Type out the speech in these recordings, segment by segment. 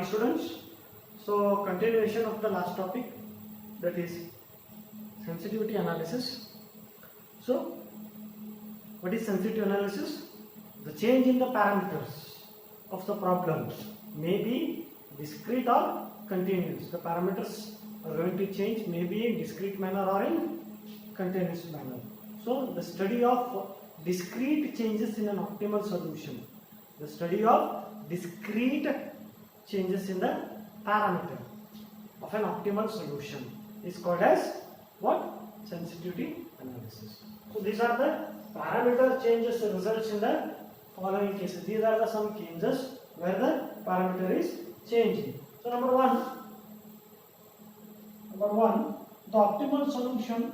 morning students. So continuation of the last topic, that is sensitivity analysis. So what is sensitivity analysis? The change in the parameters of the problem may be discrete or continuous. The parameters are going to change maybe in discrete manner or in continuous manner. So the study of discrete changes in an optimal solution. The study of discrete changes in the parameter of an optimal solution is called as what? Sensitivity analysis. So these are the parameter changes results in the following cases. These are the some cases where the parameter is changing. So number one, the optimal solution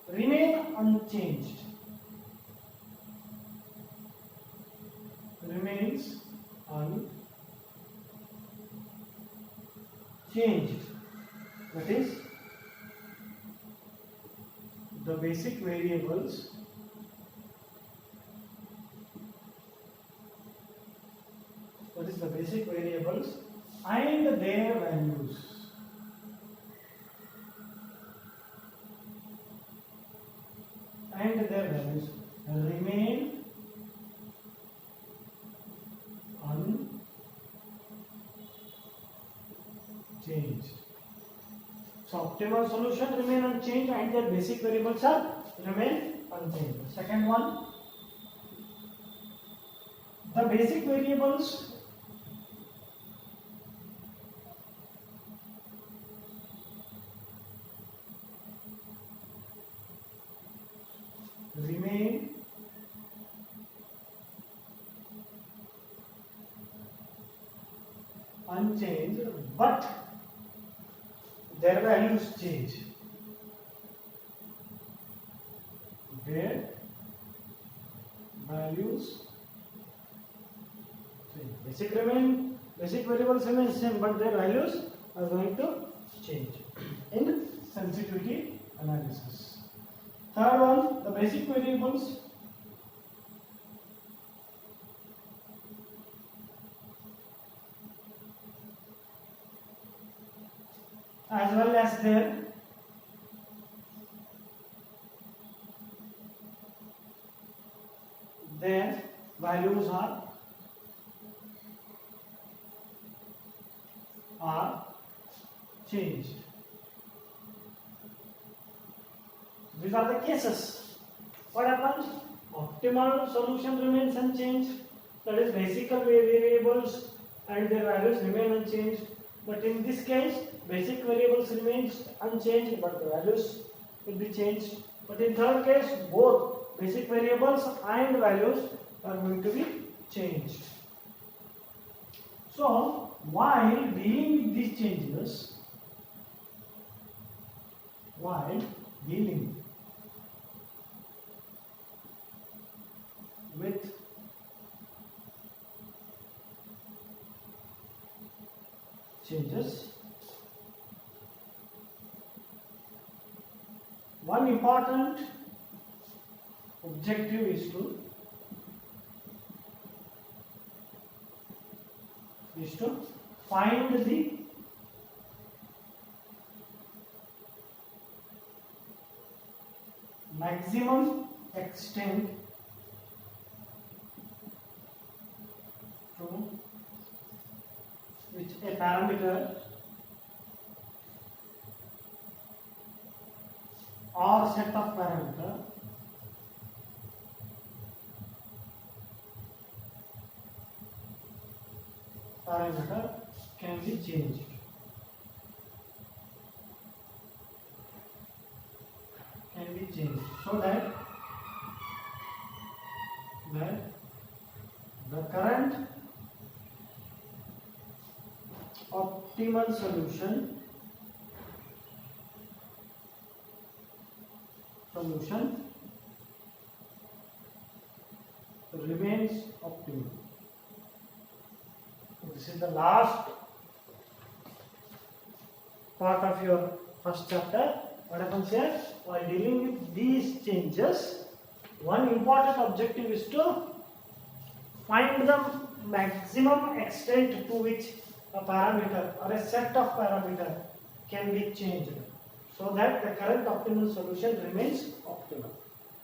remain unchanged. Remains unchanged. That is, the basic variables and their values. Remain unchanged. So optimal solution remain unchanged and their basic variables are remain unchanged. Second one, the basic variables remain unchanged, but their values change. Their values change. Basic variables remain same, but their values are going to change in sensitivity analysis. Third one, the basic variables as well as their values are changed. These are the cases. What happens? Optimal solution remains unchanged. That is, basic variables and their values remain unchanged. But in this case, basic variables remains unchanged, but the values will be changed. But in third case, both basic variables and values are going to be changed. So, while dealing with these changes, with changes, one important objective is to find the maximum extent to which a parameter or set of parameter can be changed. So that the current optimal solution remains optimal. This is the last part of your first chapter. What happens here? While dealing with these changes, one important objective is to find the maximum extent to which a parameter or a set of parameter can be changed so that the current optimal solution remains optimal.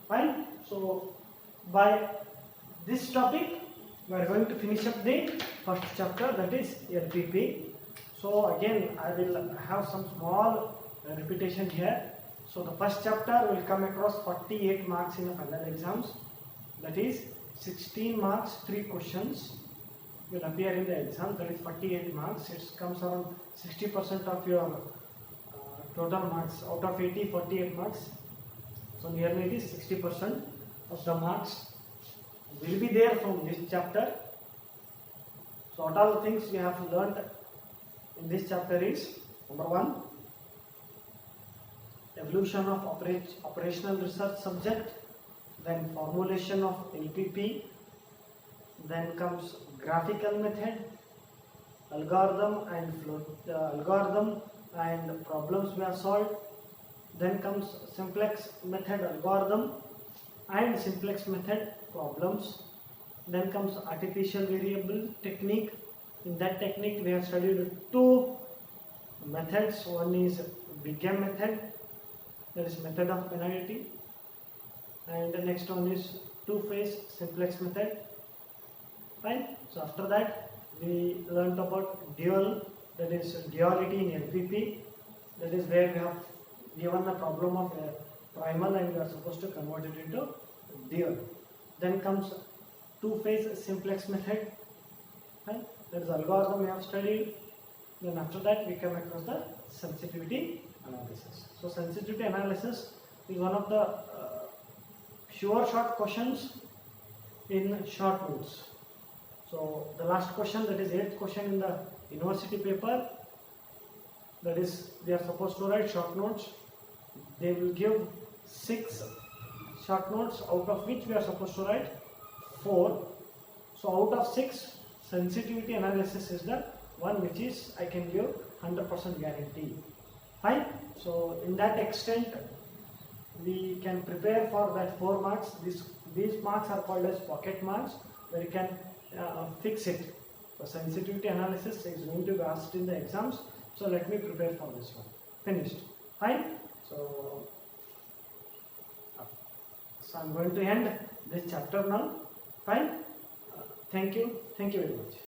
Fine. So by this topic we are going to finish up the first chapter, that is LPP. So again I will have some small repetition here. So the first chapter will come across 48 marks in the final exams, that is 16 marks, 3 questions will appear in the exam, that is 48 marks. It comes around 60% of your total marks. Out of 80, 48 marks, so nearly it is 60% of the marks will be there from this chapter. So what all the things we have learnt in this chapter is: number 1, evolution of operational research subject, then formulation of LPP, then comes graphical method, algorithm and problems we have solved, then comes simplex method algorithm and simplex method problems, then comes artificial variable technique. In that technique we have studied 2 methods. One is Big M method, that is method of penalty, and the next one is two-phase simplex method. Fine. So after that we learnt about dual, that is duality in LPP, that is where we have given a problem of a primal and we are supposed to convert it into dual. Then comes two-phase simplex method, right? That is algorithm we have studied. Then after that we come across the sensitivity analysis. So sensitivity analysis is one of the sure short questions in short notes. So the last question, that is 8th question in the university paper, that is they are supposed to write short notes. They will give 6 short notes, out of which we are supposed to write 4. So out of 6, sensitivity analysis is the one which is I can give 100% guarantee. Fine. So in that extent we can prepare for that 4 marks. These marks are called as pocket marks, where you can fix it. So sensitivity analysis is going to be asked in the exams. So let me prepare for this one. Finished. Fine. So I'm going to end this chapter now. Fine. Thank you very much.